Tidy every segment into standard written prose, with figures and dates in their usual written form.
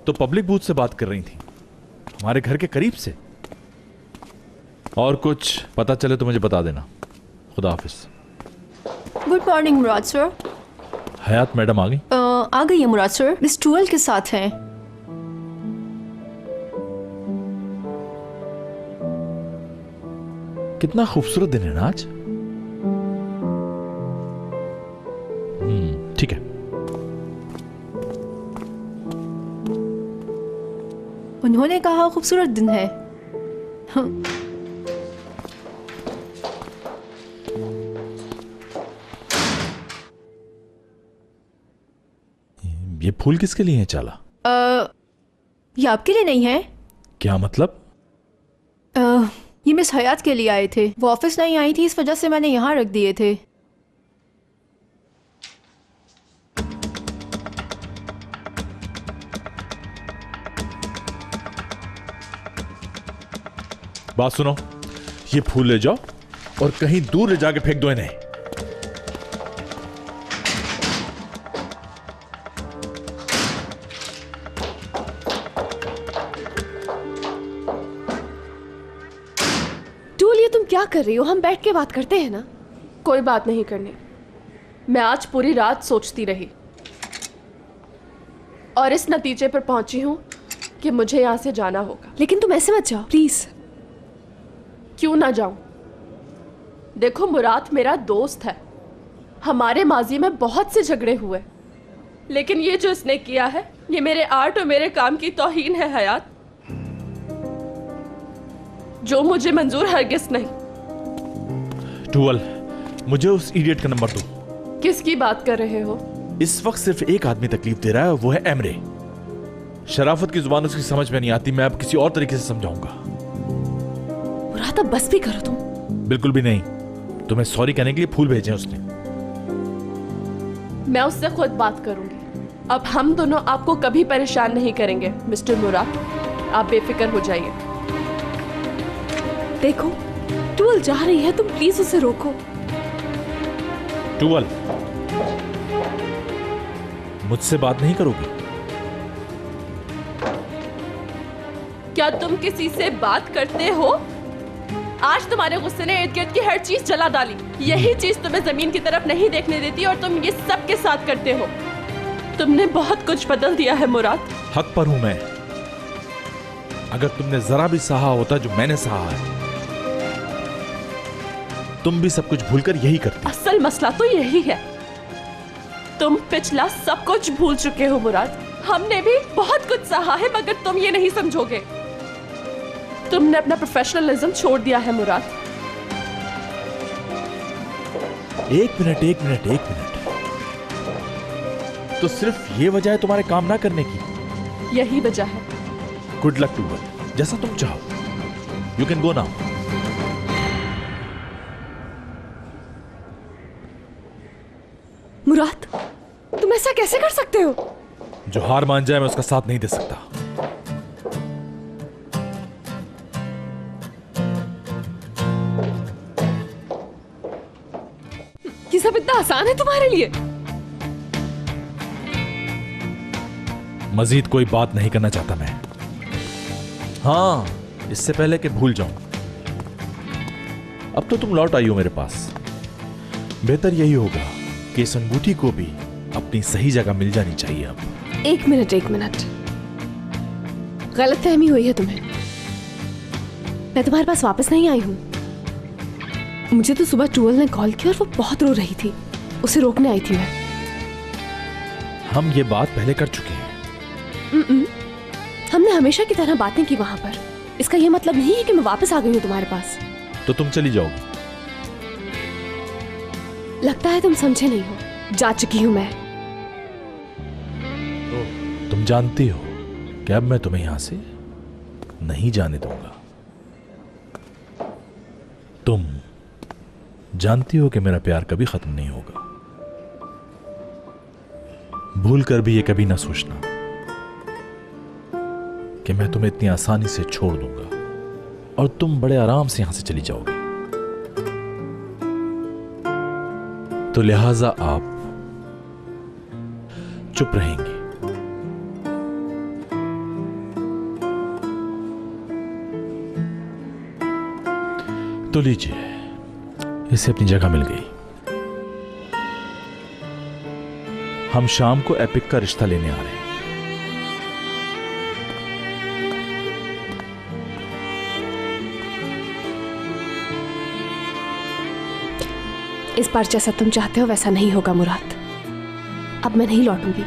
तो public booth से बात कर रही थी, हमारे घर के करीब से। और कुछ पता चले तो मुझे बता देना। खुदा हाफिज। गुड मॉर्निंग मुराद सर। हयात मैडम आ गई? आ गई है मुराद सर, मिस टूअल के साथ हैं। कितना खूबसूरत दिन है ना आज। ठीक है। उन्होंने कहा खूबसूरत दिन है। ये फूल किसके लिए है चाला? ये आपके लिए नहीं है। क्या मतलब? ये मिस हयात के लिए आए थे, वो ऑफिस नहीं आई थी, इस वजह से मैंने यहाँ रख दिए थे। बात सुनो, ये फूल ले जाओ और कहीं दूर ले जाके फेंक दो इन्हें। टूल, ये तुम क्या कर रही हो? हम बैठ के बात करते हैं ना। कोई बात नहीं करनी। मैं आज पूरी रात सोचती रही और इस नतीजे पर पहुंची हूं कि मुझे यहां से जाना होगा। लेकिन तुम ऐसे मत जाओ प्लीज। क्यों ना जाऊं? देखो, मुराद मेरा दोस्त है, हमारे माजी में बहुत से झगड़े हुए, लेकिन ये जो इसने किया है ये मेरे आर्ट और मेरे काम की तौहीन है हयात, जो मुझे मंजूर हरगिज़ नहीं। टूअल, मुझे उस इडियट का नंबर दो। किसकी बात कर रहे हो? इस वक्त सिर्फ एक आदमी तकलीफ दे रहा है, वो है एमरे। शराफत की जुबान उसकी समझ में नहीं आती, मैं अब किसी और तरीके से समझाऊंगा। मुराद, अब बस भी करो तुम। बिल्कुल भी नहीं, तुम्हें सॉरी कहने के लिए फूल भेजे उसने। मैं उससे खुद बात करूंगी। अब हम दोनों आपको कभी परेशान नहीं करेंगे मिस्टर मुराद, आप बेफिक्र हो जाइए। देखो, टूअल जा रही है, तुम प्लीज उसे रोको। टूअल, मुझसे बात नहीं करोगी? क्या तुम किसी से बात करते हो? आज तुम्हारे गुस्से ने इर्द गिर्द की हर चीज जला डाली। यही चीज तुम्हें जमीन की तरफ नहीं देखने देती और तुम ये सब के साथ करते हो। तुमने बहुत कुछ बदल दिया है मुराद। हक पर हूं मैं। अगर तुमने जरा भी सहा होता जो मैंने सहा है, तुम भी सब कुछ भूलकर यही करती। असल मसला तो यही है, तुम पिछला सब कुछ भूल चुके हो मुराद। हमने भी बहुत कुछ सहा है, मगर तुम ये नहीं समझोगे। तुमने अपना प्रोफेशनलिज्म छोड़ दिया है मुराद। एक मिनट। तो सिर्फ ये वजह है तुम्हारे काम ना करने की? यही वजह है। गुड लक टूअल, जैसा तुम चाहो। You can go now. Murad, तुम ऐसा कैसे कर सकते हो? जो हार मान जाए मैं उसका साथ नहीं दे सकता। ये सब इतना आसान है तुम्हारे लिए? मजीद कोई बात नहीं करना चाहता मैं। हाँ, इससे पहले कि भूल जाऊं, अब तो तुम लौट आई हो मेरे पास। बेहतर यही होगा कि इस अंगूठी को भी अपनी सही जगह मिल जानी चाहिए अब। एक मिनट। गलतफहमी हुई है तुम्हें। मैं तुम्हारे पास वापस नहीं आई हूं। मुझे तो सुबह टूअल ने कॉल किया और वो बहुत रो रही थी, उसे रोकने आई थी मैं। हम ये बात पहले कर चुके हैं। हमने हमेशा की तरह बातें की वहां पर। इसका ये मतलब नहीं है कि मैं वापस आ गई हूं तुम्हारे पास। तो तुम चली जाओगी? लगता है तुम समझे नहीं हो। जा चुकी हूं मैं। तुम जानती हो कि अब मैं तुम्हें यहां से नहीं जाने दूंगा। तुम जानती हो कि मेरा प्यार कभी खत्म नहीं होगा। भूल कर भी ये कभी ना सोचना कि मैं तुम्हें इतनी आसानी से छोड़ दूंगा और तुम बड़े आराम से यहां से चली जाओगे। तो लिहाजा आप चुप रहेंगे। तो लीजिए, इसे अपनी जगह मिल गई। हम शाम को एपिक का रिश्ता लेने आ रहे हैं। इस बार जैसा तुम चाहते हो वैसा नहीं होगा मुराद। अब मैं नहीं लौटूंगी।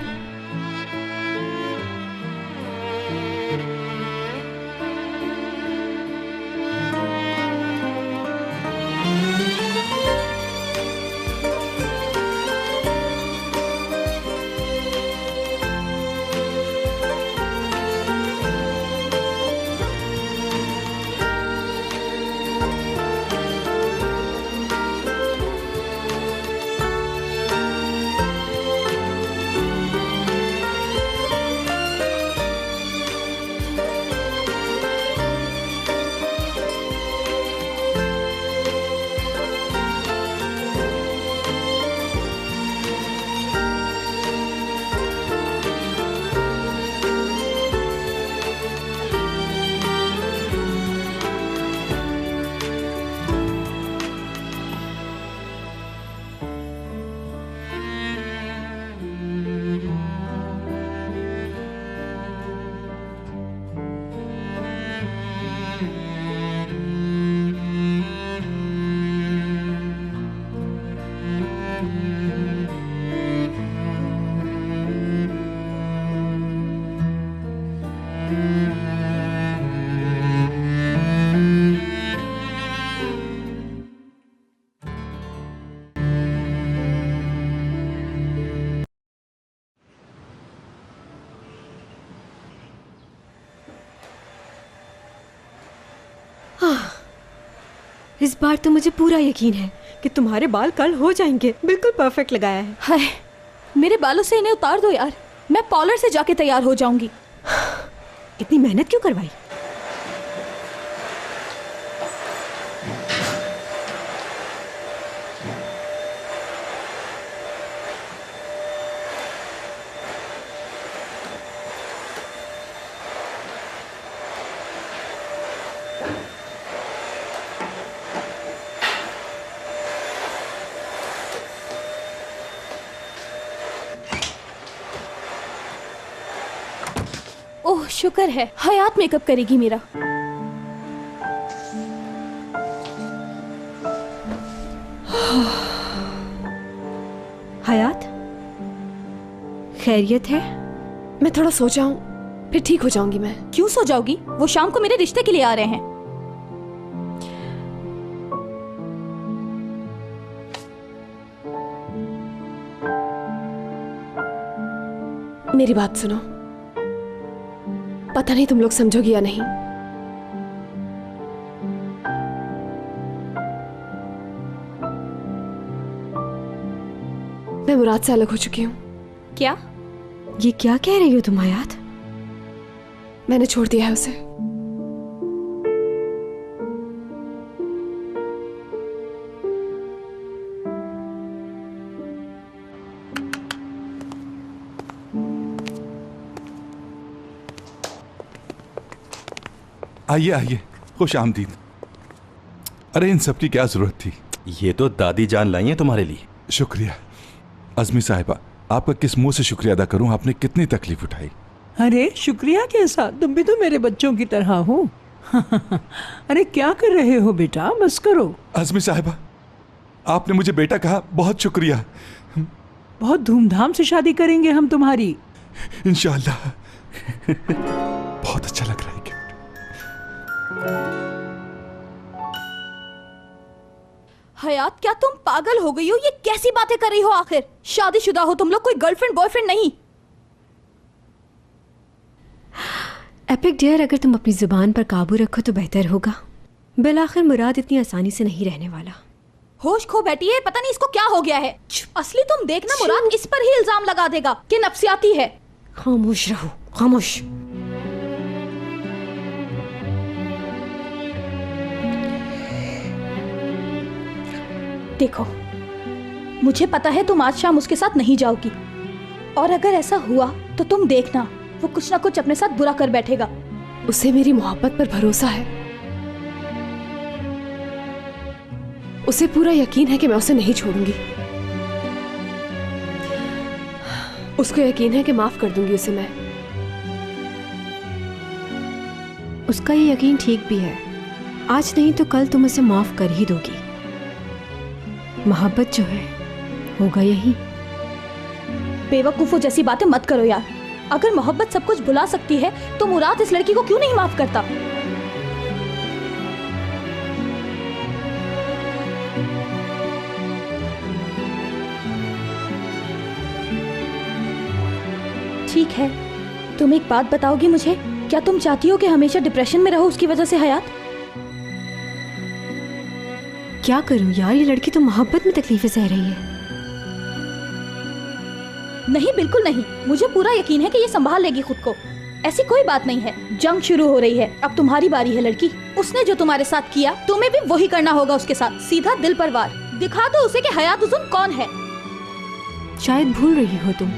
इस बार तो मुझे पूरा यकीन है कि तुम्हारे बाल कल हो जाएंगे। बिल्कुल परफेक्ट लगाया है। हाय, मेरे बालों से इन्हें उतार दो यार, मैं पार्लर से जाके तैयार हो जाऊंगी। इतनी मेहनत क्यों करवाई? ओह शुक्र है, हयात मेकअप करेगी मेरा। हयात, खैरियत है? मैं थोड़ा सो जाऊं, फिर ठीक हो जाऊंगी मैं। क्यों सो जाओगी? वो शाम को मेरे रिश्ते के लिए आ रहे हैं। मेरी बात सुनो, पता नहीं तुम लोग समझोगी या नहीं। मैं मुराद से अलग हो चुकी हूँ। क्या? ये क्या कह रही हो तुम हयात? मैंने छोड़ दिया है उसे। आइए आइए, खुश आमदीद। अरे इन सब की क्या जरूरत थी? ये तो दादी जान लाई हैं तुम्हारे लिए। शुक्रिया। अज़मी साहिबा, आपका किस मुंह से शुक्रिया अदा करूं? आपने कितनी तकलीफ उठाई। अरे शुक्रिया कैसा, तुम भी तो मेरे बच्चों की तरह हो। अरे क्या कर रहे हो बेटा, बस करो। अज़मी साहिबा, आपने मुझे बेटा कहा, बहुत शुक्रिया। बहुत धूमधाम से शादी करेंगे हम तुम्हारी। इंशाअल्लाह। बहुत अच्छा लग रहा है गिफ्ट। हयात, क्या तुम पागल हो गई हो? ये कैसी बातें कर रही हो? आखिर शादीशुदा हो तुम लोग, कोई गर्लफ्रेंड बॉयफ्रेंड नहीं। एपिक डियर, अगर तुम अपनी जुबान पर काबू रखो तो बेहतर होगा। बिलाखिर मुराद इतनी आसानी से नहीं रहने वाला। होश खो बैठी है, पता नहीं इसको क्या हो गया है। असली तुम देखना, मुराद इस पर ही इल्जाम लगा देगा कि नफ्सियाती है। खामोश रहो, खामोश। देखो, मुझे पता है तुम आज शाम उसके साथ नहीं जाओगी, और अगर ऐसा हुआ तो तुम देखना वो कुछ ना कुछ अपने साथ बुरा कर बैठेगा। उसे मेरी मोहब्बत पर भरोसा है। उसे पूरा यकीन है कि मैं उसे नहीं छोड़ूंगी। उसको यकीन है कि माफ कर दूंगी उसे मैं। उसका ये यकीन ठीक भी है। आज नहीं तो कल तुम उसे माफ कर ही दोगी। मोहब्बत जो है होगा यही। बेवकूफों जैसी बातें मत करो यार। अगर मोहब्बत सब कुछ भुला सकती है तो मुराद इस लड़की को क्यों नहीं माफ करता? ठीक है, तुम एक बात बताओगी मुझे, क्या तुम चाहती हो कि हमेशा डिप्रेशन में रहो उसकी वजह से हयात? क्या करूं यार, ये लड़की तो मोहब्बत में तकलीफें सह रही है। नहीं, बिल्कुल नहीं। मुझे पूरा यकीन है कि ये संभाल लेगी खुद को। ऐसी कोई बात नहीं है। जंग शुरू हो रही है, अब तुम्हारी बारी है लड़की। उसने जो तुम्हारे साथ किया तुम्हें भी वही करना होगा उसके साथ। सीधा दिल पर वार। दिखा दो उसे कि हयात उज़ुन कौन है। शायद भूल रही हो तुम।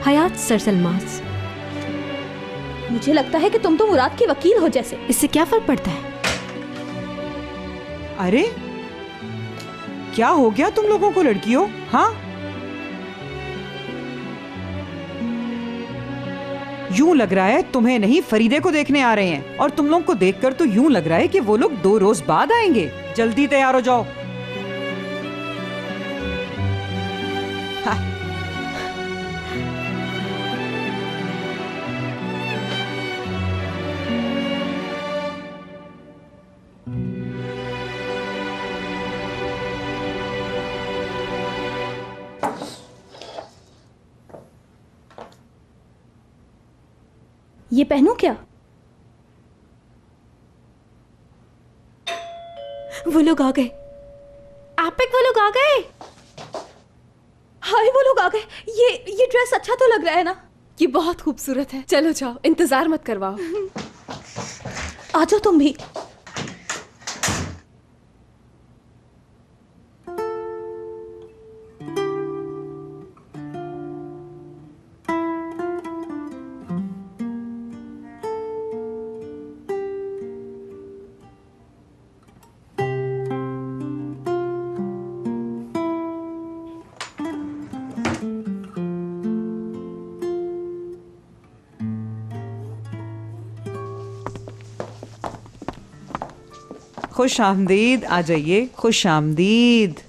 हयात सरसलमास। मुझे लगता है कि तुम तो मुराद के वकील हो जैसे। इससे क्या फर्क पड़ता है? अरे क्या हो गया तुम लोगों को लड़कियों? हाँ, यूं लग रहा है तुम्हें नहीं फरीदे को देखने आ रहे हैं, और तुम लोग को देखकर तो यूं लग रहा है कि वो लोग 2 रोज बाद आएंगे। जल्दी तैयार हो जाओ। हाँ। ये पहनूं क्या? वो लोग आ गए। एपिक, वो लोग आ गए। हाय, वो लोग आ गए। ये ड्रेस अच्छा तो लग रहा है ना? ये बहुत खूबसूरत है। चलो जाओ, इंतजार मत करवाओ। आ जाओ तुम भी। खुश आमदीद। आ जाइए। खुश आमदीद।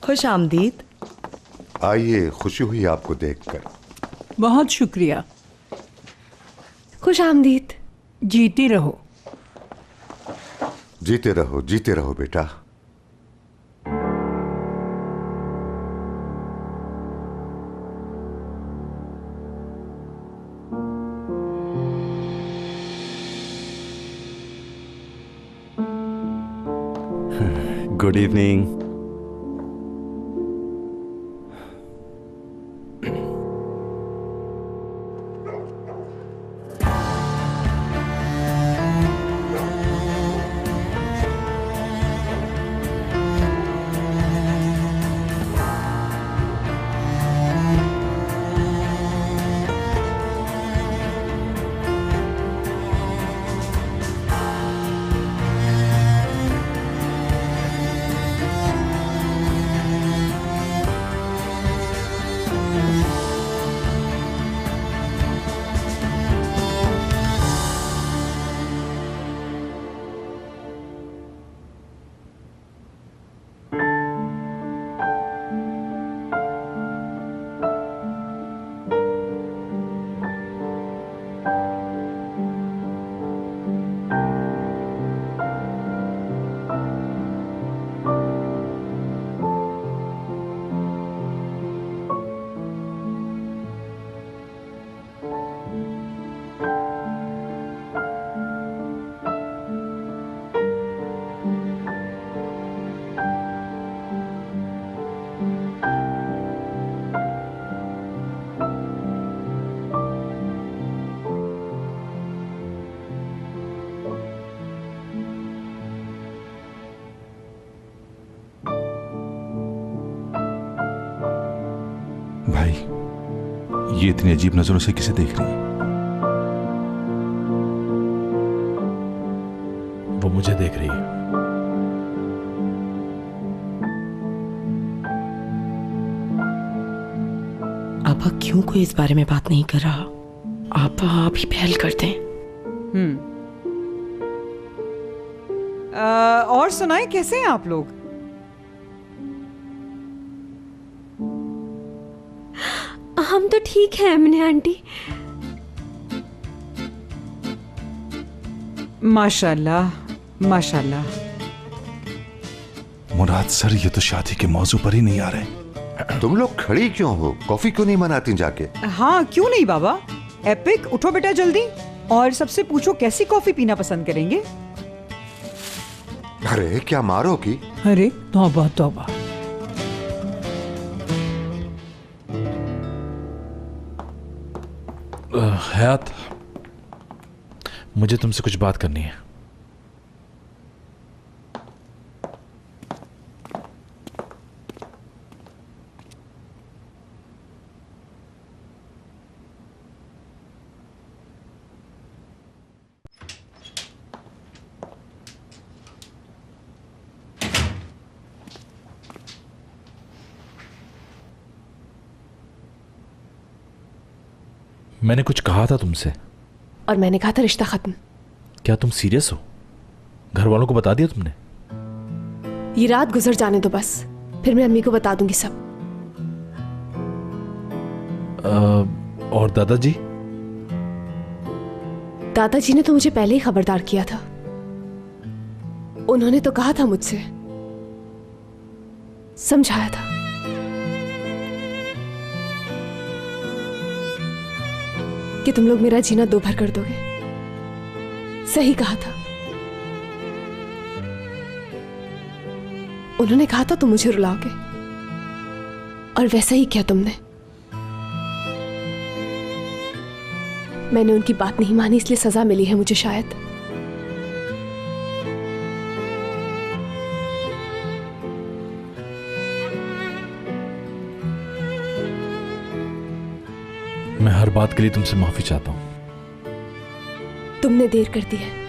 खुश आमदीद। आइए, खुशी हुई आपको देखकर। बहुत शुक्रिया। खुश आमदीद। जीती रहो। जीते रहो बेटा। Good evening. भाई, ये इतनी अजीब नजरों से किसे देख रही है? वो मुझे देख रही है। पापा क्यों कोई इस बारे में बात नहीं कर रहा? आप ही पहल कर दें। और सुनाए, कैसे हैं आप लोग? हम तो ठीक है अमने आंटी। माशाल्लाह माशाल्लाह। मुराद सर, ये तो शादी के मौजू पर ही नहीं आ रहे। तुम लोग खड़ी क्यों हो? कॉफी क्यों नहीं बनाती जाके? हाँ क्यों नहीं बाबा। एपिक उठो बेटा जल्दी, और सबसे पूछो कैसी कॉफी पीना पसंद करेंगे। अरे क्या मारो की? अरे तौबा तौबा। हयात, मुझे तुमसे कुछ बात करनी है। मैंने कुछ कहा था तुमसे, और मैंने कहा था रिश्ता खत्म। क्या तुम सीरियस हो? घर वालों को बता दिया तुमने? ये रात गुजर जाने दो बस, फिर मैं अम्मी को बता दूंगी सब। और दादाजी? दादाजी ने तो मुझे पहले ही खबरदार किया था। उन्होंने तो कहा था मुझसे, समझाया था। कि तुम लोग मेरा जीना दो भर कर दोगे। सही कहा था। उन्होंने कहा था तुम मुझे रुलाओगे, और वैसा ही किया तुमने। मैंने उनकी बात नहीं मानी, इसलिए सजा मिली है मुझे शायद। मैं हर बात के लिए तुमसे माफी चाहता हूं। तुमने देर कर दी है।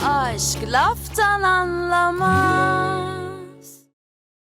Aşk laftan anlamaz.